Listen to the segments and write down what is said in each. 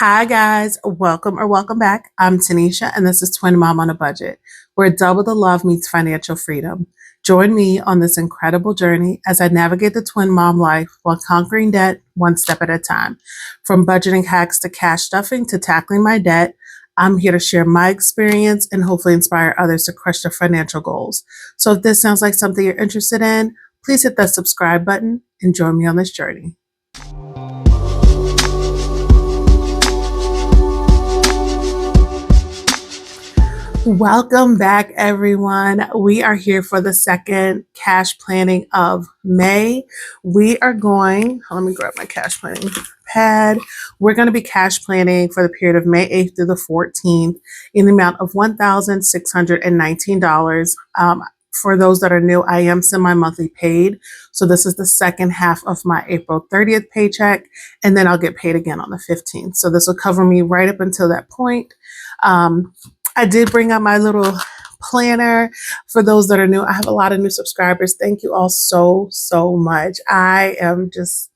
Hi guys, welcome back. I'm Tanisha and this is Twin Mom on a Budget, where double the love meets financial freedom. Join me on this incredible journey as I navigate the twin mom life while conquering debt one step at a time. From budgeting hacks to cash stuffing to tackling my debt, I'm here to share my experience and hopefully inspire others to crush their financial goals. So if this sounds like something you're interested in, please hit that subscribe button and join me on this journey. Welcome back, everyone. We are here for the second cash planning of May. We are going, let me grab my cash planning pad. We're going to be cash planning for the period of May 8th through the 14th in the amount of $1,619. For those that are new, I am semi-monthly paid. So this is the second half of my April 30th paycheck, and then I'll get paid again on the 15th. So this will cover me right up until that point. I did bring out my little planner. For those that are new, I have a lot of new subscribers. Thank you all so much. I am just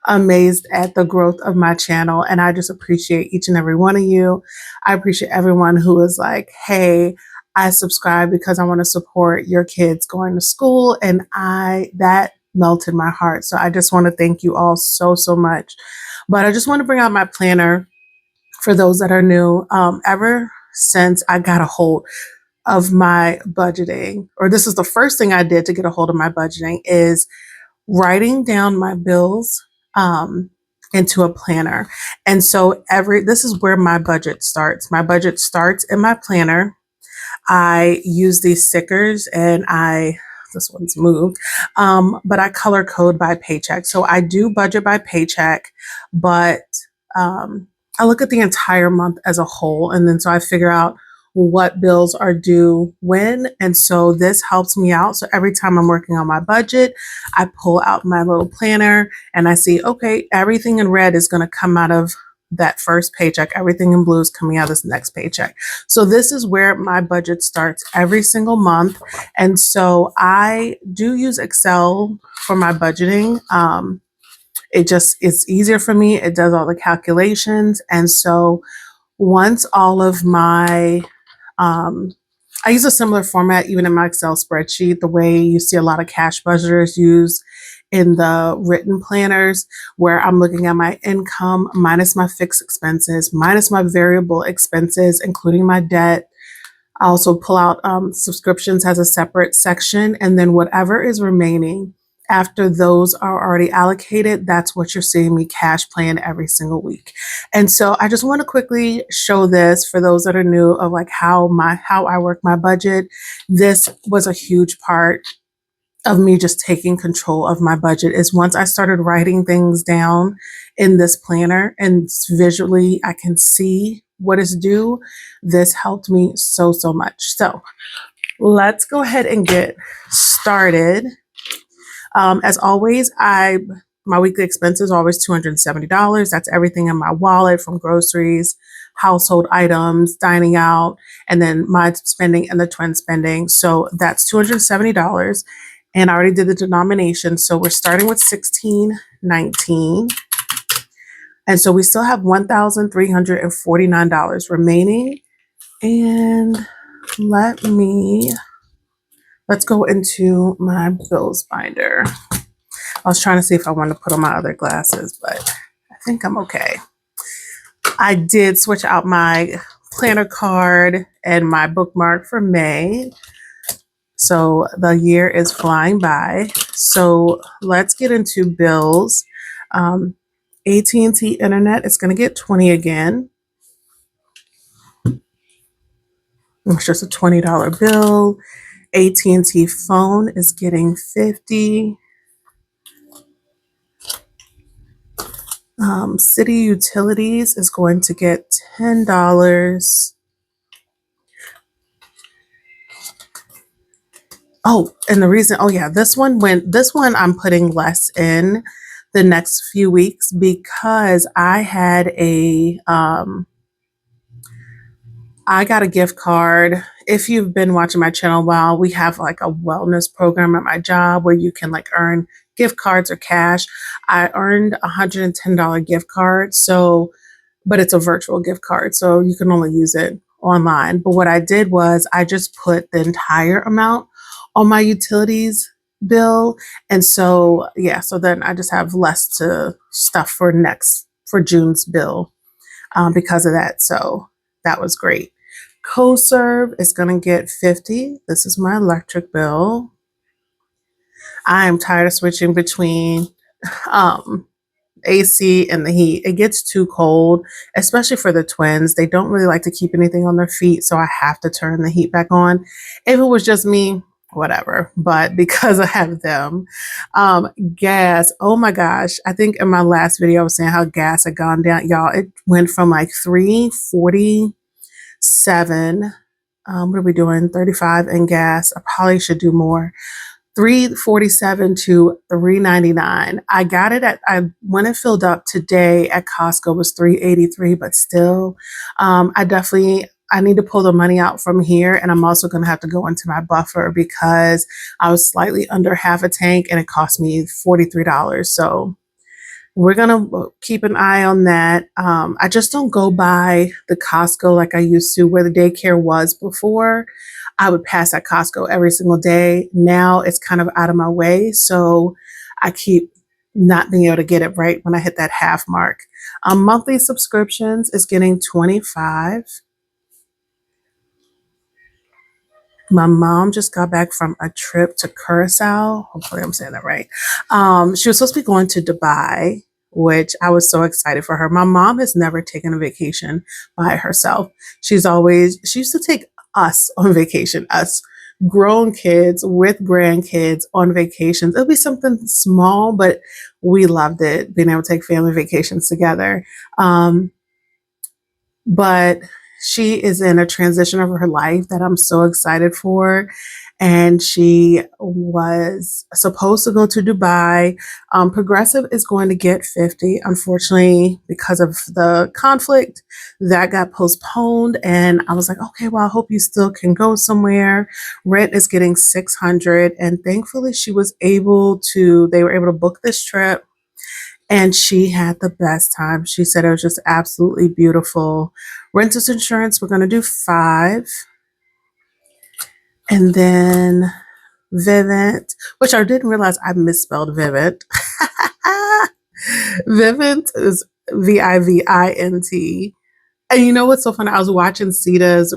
amazed at the growth of my channel, and I just appreciate each and every one of you. I appreciate everyone who is like, hey, I subscribe because I want to support your kids going to school, and that melted my heart. So I just want to thank you all so much. But I just want to bring out my planner for those that are new. Ever since I got a hold of my budgeting, or this is the first thing I did to get a hold of my budgeting, is writing down my bills into a planner. And so this is where my budget starts. My budget starts in my planner. I use these stickers and this one's moved, but I color code by paycheck. So I do budget by paycheck, but I look at the entire month as a whole, and then so I figure out what bills are due when, and so this helps me out. So every time I'm working on my budget, I pull out my little planner and I see, okay, everything in red is going to come out of that first paycheck. Everything in blue is coming out of this next paycheck. So this is where my budget starts every single month, and so I do use Excel for my budgeting. It's easier for me. It does all the calculations. And so once all of my, I use a similar format even in my Excel spreadsheet, the way you see a lot of cash budgeters use in the written planners, where I'm looking at my income minus my fixed expenses, minus my variable expenses, including my debt. I also pull out subscriptions as a separate section, and then whatever is remaining after those are already allocated, that's what you're seeing me cash plan every single week. And so I just want to quickly show this for those that are new of like how I work my budget. This was a huge part of me just taking control of my budget, is once I started writing things down in this planner and visually I can see what is due. This helped me so much. So let's go ahead and get started. As always, my weekly expenses are always $270. That's everything in my wallet, from groceries, household items, dining out, and then my spending and the twin spending. So that's $270. And I already did the denomination. So we're starting with $1,619. And so we still have $1,349 remaining. And let's go into my bills binder. I was trying to see if I want to put on my other glasses, but I think I'm okay. I did switch out my planner card and my bookmark for May. So the year is flying by. So let's get into bills. AT&T internet is going to get $20 again. It's just a $20 bill. AT&T phone is getting $50. City utilities is going to get $10. Oh, and the reason, this one I'm putting less in the next few weeks because I had I got a gift card. If you've been watching my channel a while, we have like a wellness program at my job where you can like earn gift cards or cash. I earned a $110 gift card. So but it's a virtual gift card, so you can only use it online. But what I did was I just put the entire amount on my utilities bill. And so, yeah, so then I just have less to stuff for June's bill because of that. So that was great. CoServe is going to get 50. This is my electric bill. I am tired of switching between um, AC and the heat. It gets too cold, especially for the twins. They don't really like to keep anything on their feet, so I have to turn the heat back on. If it was just me, whatever. But because I have them, gas. Oh my gosh! I think in my last video I was saying how gas had gone down. Y'all, it went from like 3.47. What are we doing? 35 in gas. I probably should do more. 347 to 399. I got it at when it filled up today at Costco was 383, but still, I need to pull the money out from here, and I'm also going to have to go into my buffer because I was slightly under half a tank and it cost me $43. So we're going to keep an eye on that. I just don't go by the Costco like I used to, where the daycare was before. I would pass at Costco every single day. Now it's kind of out of my way. So I keep not being able to get it right when I hit that half mark. Monthly subscriptions is getting 25. My mom just got back from a trip to Curacao. Hopefully I'm saying that right. She was supposed to be going to Dubai, which I was so excited for her. My mom has never taken a vacation by herself. She used to take us on vacation, us grown kids with grandkids on vacations. It'll be something small, but we loved it, being able to take family vacations together. But she is in a transition of her life that I'm so excited for. And she was supposed to go to Dubai. Progressive is going to get 50. Unfortunately, because of the conflict, that got postponed. And I was like, okay, well, I hope you still can go somewhere. Rent is getting 600. And thankfully, they were able to book this trip. And she had the best time. She said it was just absolutely beautiful. Renters insurance, we're going to do 5. And then Vivint, which I didn't realize I misspelled Vivint. Vivint is Vivint. And you know what's so funny? I was watching Sita's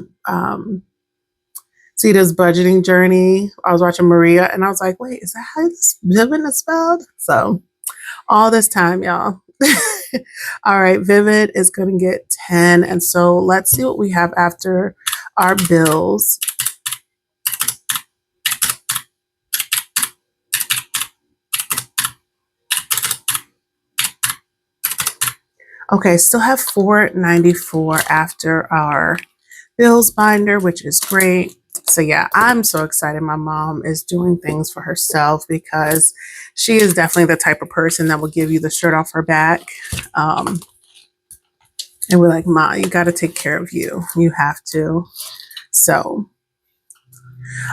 budgeting journey. I was watching Maria, and I was like, wait, is that how this Vivint is spelled? So all this time, y'all. All right, Vivid is going to get 10. And so let's see what we have after our bills. Okay, still have $4.94 after our bills binder, which is great. So yeah, I'm so excited my mom is doing things for herself, because she is definitely the type of person that will give you the shirt off her back. And we're like, Ma, you got to take care of you. You have to. So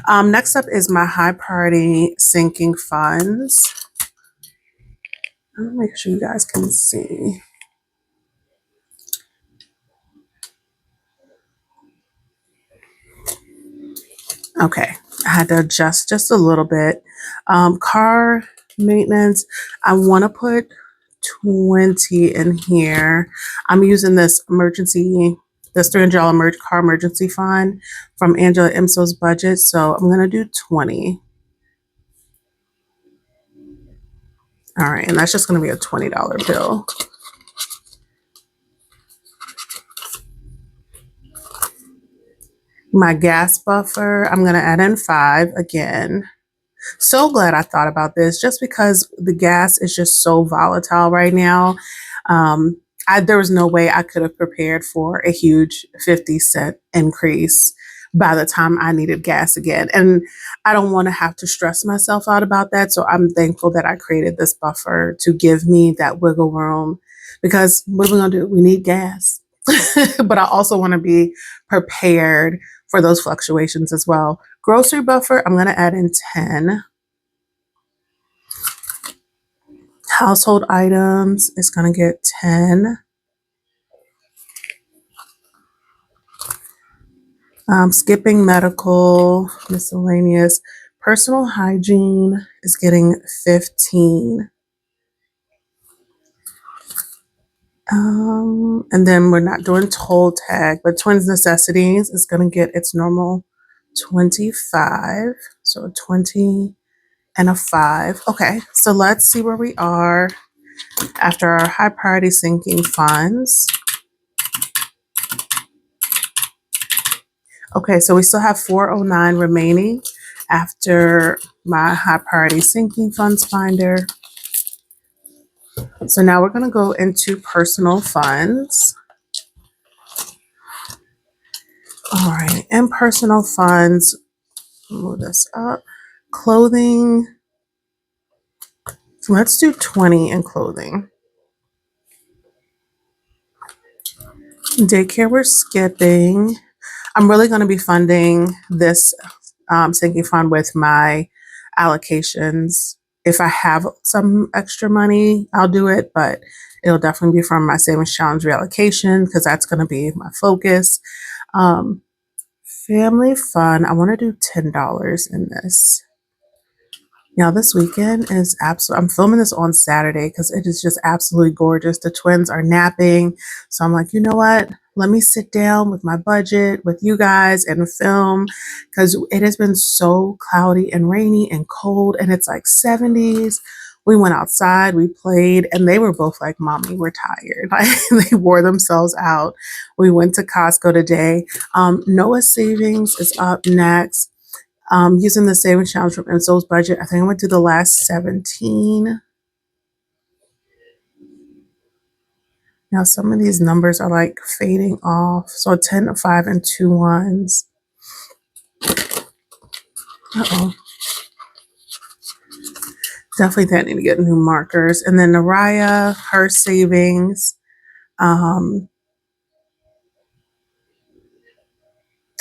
next up is my high priority sinking funds. I'll make sure you guys can see. Okay, I had to adjust just a little bit. Car maintenance, I want to put 20 in here. I'm using this $300 car emergency fund from Angela Imso's budget. So I'm going to do 20. All right, and that's just going to be a $20 bill. My gas buffer, I'm going to add in 5 again. So glad I thought about this, just because the gas is just so volatile right now. There was no way I could have prepared for a huge 50-cent increase by the time I needed gas again. And I don't want to have to stress myself out about that. So I'm thankful that I created this buffer to give me that wiggle room, because what are we going to do? We need gas. But I also want to be prepared for those fluctuations as well. Grocery buffer, I'm going to add in 10. Household items is going to get 10. Skipping medical, miscellaneous, personal hygiene is getting 15. And then we're not doing toll tag, but twins necessities is going to get its normal 25. So a 20 and a 5. Okay, so let's see where we are after our high priority sinking funds. Okay, so we still have 409 remaining after my high priority sinking funds finder. So now we're going to go into personal funds. All right, in personal funds, move this up. Clothing, let's do 20 in clothing. Daycare, we're skipping. I'm really going to be funding this sinking fund with my allocations. If I have some extra money, I'll do it, but it'll definitely be from my savings challenge reallocation because that's going to be my focus. Family fun, I want to do $10 in this. Now, this weekend is absolutely, I'm filming this on Saturday because it is just absolutely gorgeous. The twins are napping. So I'm like, you know what? Let me sit down with my budget with you guys and film because it has been so cloudy and rainy and cold and it's like 70s. We went outside, we played, and they were both like, Mommy, we're tired. Like, they wore themselves out. We went to Costco today. Noah's savings is up next. Using the savings challenge from Enzo's budget, I think I'm going to do the last 17. Now, some of these numbers are like fading off. So 10, 5, and 2 ones. Uh-oh. Definitely need to get new markers. And then Naraya, her savings. Or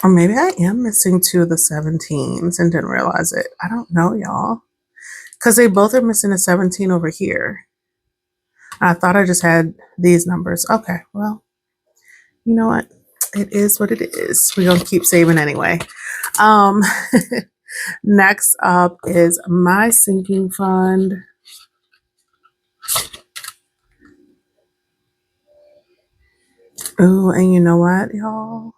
maybe I am missing 2 of the 17s and didn't realize it. I don't know, y'all. Because they both are missing a 17 over here. I thought I just had these numbers. Okay, well, you know what? It is what it is. We're going to keep saving anyway. Next up is my sinking fund. Ooh, and you know what, y'all?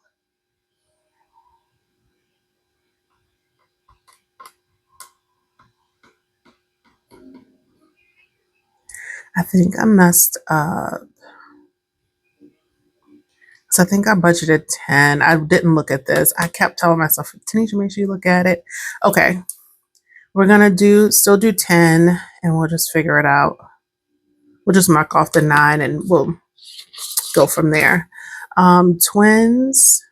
I think I messed up. So I think I budgeted 10. I didn't look at this. I kept telling myself, Tanisha, make sure you look at it. Okay. We're going to still do 10 and we'll just figure it out. We'll just mark off the 9 and we'll go from there. Twins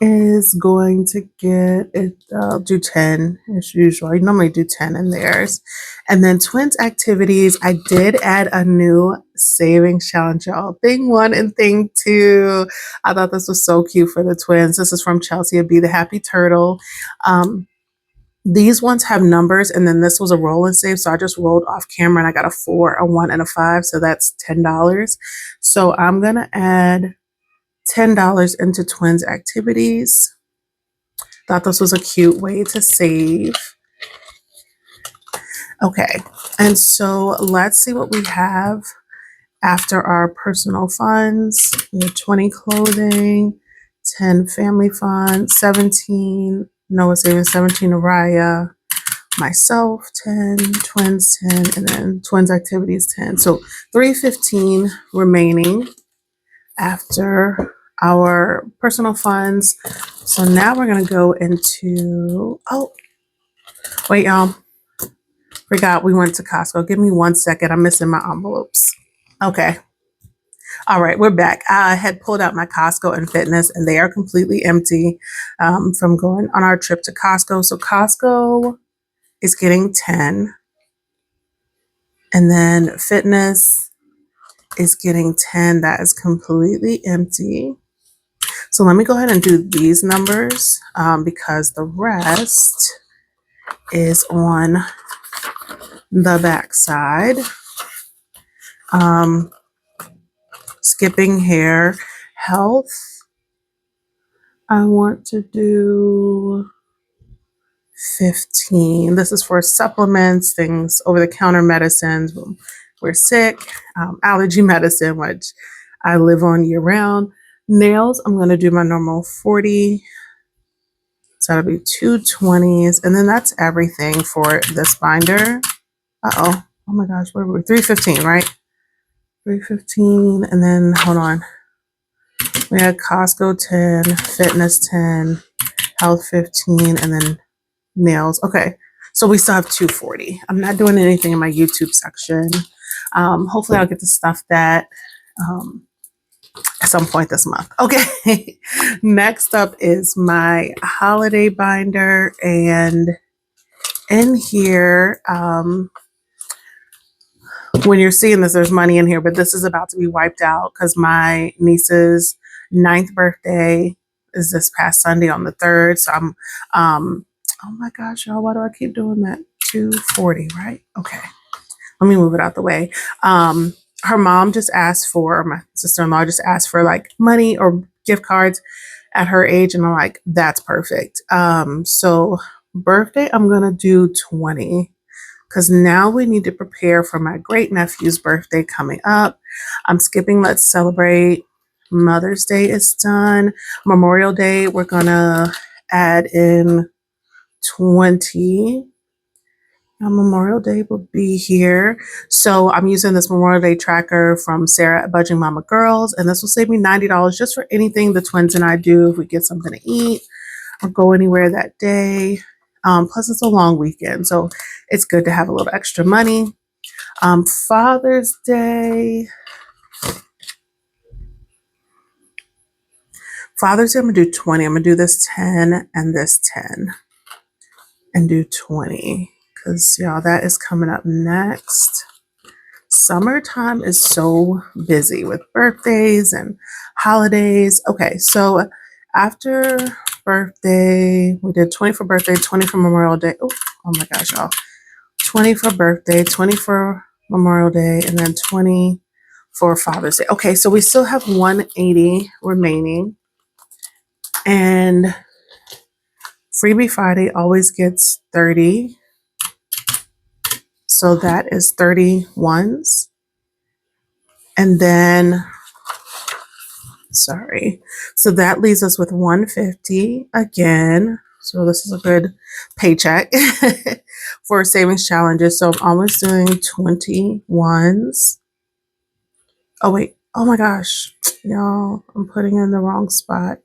is going to get it. I'll do 10 as usual. I normally do 10 in theirs. And then twins activities, I did add a new savings challenge, y'all. Thing 1 and thing 2. I thought this was so cute for the twins. This is from Chelsea, Be the Happy Turtle. These ones have numbers, and then this was a roll and save. So I just rolled off camera and I got a 4, a 1, and a 5. So that's $10. So I'm going to add $10 into twins activities. Thought this was a cute way to save. Okay, and so let's see what we have after our personal funds. We have 20 clothing, 10 family fund, 17 Noah savings, 17 Araya, myself 10, twins 10, and then twins activities 10. So 315 remaining after our personal funds. So now we're going to go into, oh, wait, y'all. Forgot we went to Costco. Give me 1 second. I'm missing my envelopes. Okay. All right, we're back. I had pulled out my Costco and Fitness, and they are completely empty from going on our trip to Costco. So Costco is getting 10. And then Fitness is getting 10. That is completely empty. So let me go ahead and do these numbers because the rest is on the back side. Skipping hair, health I want to do 15. This is for supplements, things, over the counter medicines. When we're sick, allergy medicine, which I live on year round. Nails, I'm going to do my normal 40. So that'll be 220s. And then that's everything for this binder. Uh-oh. Oh my gosh, what were we? 315, right? 315. And then hold on. We had Costco 10, fitness 10, health 15, and then nails. Okay. So we still have 240. I'm not doing anything in my YouTube section. Hopefully I'll get the stuff that at some point this month. Okay. Next up is my holiday binder. And in here, when you're seeing this, there's money in here, but this is about to be wiped out because my niece's 9th birthday is this past Sunday on the 3rd. So I'm, oh my gosh, y'all, why do I keep doing that? 240, right? Okay. Let me move it out the way. Her mom just asked for, or my sister-in-law just asked for like money or gift cards at her age. And I'm like, that's perfect. So birthday, I'm going to do 20 because now we need to prepare for my great nephew's birthday coming up. I'm skipping Let's Celebrate. Mother's Day is done. Memorial Day, we're going to add in 20. Memorial Day will be here. So I'm using this Memorial Day tracker from Sarah at Budging Mama Girls, and this will save me $90 just for anything the twins and I do if we get something to eat or go anywhere that day. Plus, it's a long weekend, so it's good to have a little extra money. Father's Day. Father's Day, I'm going to do 20. I'm going to do this 10 and this 10 and do 20 because, y'all, that is coming up next. Summertime is so busy with birthdays and holidays. Okay, so after birthday, we did 20 for birthday, 20 for Memorial Day. Oh my gosh, y'all. 20 for birthday, 20 for Memorial Day, and then 20 for Father's Day. Okay, so we still have 180 remaining. And Freebie Friday always gets 30. So that is 30 ones. And then, sorry. So that leaves us with 150 again. So this is a good paycheck for savings challenges. So I'm almost doing 20 ones. Oh, wait. Oh my gosh. Y'all, I'm putting in the wrong spot.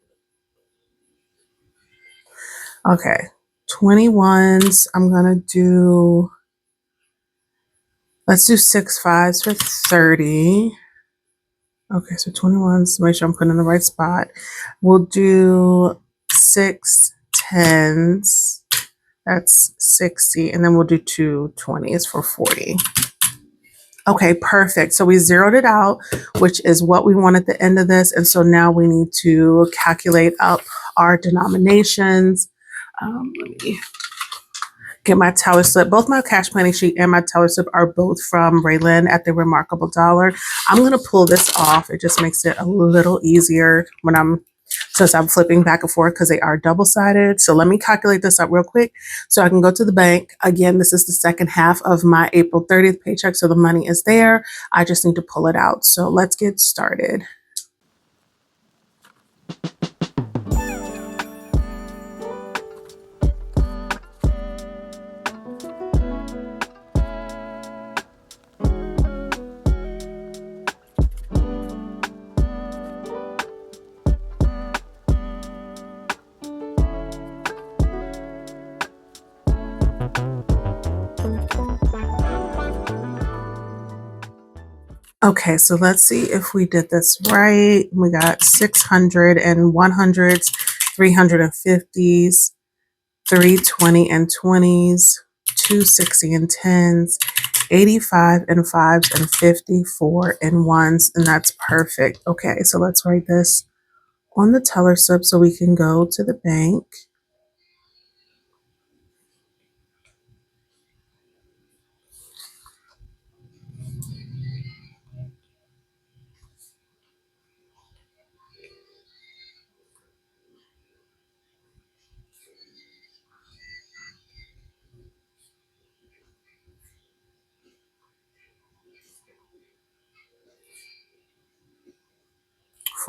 Okay. 21s. I'm going to do, let's do 6 5s for 30. Okay, so 21s, make sure I'm putting in the right spot. We'll do 6 10s. That's 60. And then we'll do 2 20s for 40. Okay, perfect. So we zeroed it out, which is what we want at the end of this. And so now we need to calculate up our denominations. Let me get my teller slip. Both my cash planning sheet and my teller slip are both from Raylan at the Remarkable Dollar. I'm going to pull this off. It just makes it a little easier when since I'm flipping back and forth because they are double-sided. So let me calculate this up real quick so I can go to the bank. Again, this is the second half of my April 30th paycheck. So the money is there. I just need to pull it out. So let's get started. Okay, so let's see if we did this right. We got 600 and 100s, 350s, 320 and 20s, 260 and 10s, 85 and 5s, and 54 and 1s, and that's perfect. Okay, so let's write this on the teller slip so we can go to the bank.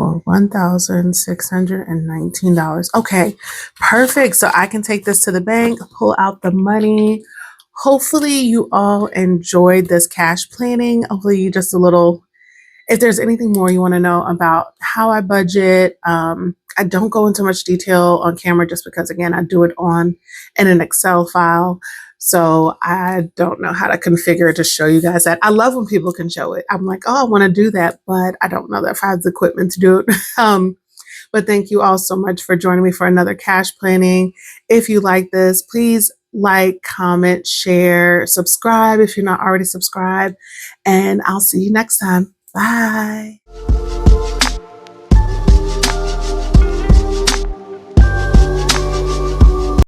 for $1,619. Okay, perfect. So I can take this to the bank, pull out the money. Hopefully you all enjoyed this cash planning. Hopefully just a little, if there's anything more you want to know about how I budget, I don't go into much detail on camera just because, again, I do it in an Excel file. So I don't know how to configure it to show you guys that. I love when people can show it. I'm like, oh, I want to do that, but I don't know that if I have the equipment to do it. But thank you all so much for joining me for another cash planning. If you like this, please like, comment, share, subscribe if you're not already subscribed, and I'll see you next time. Bye.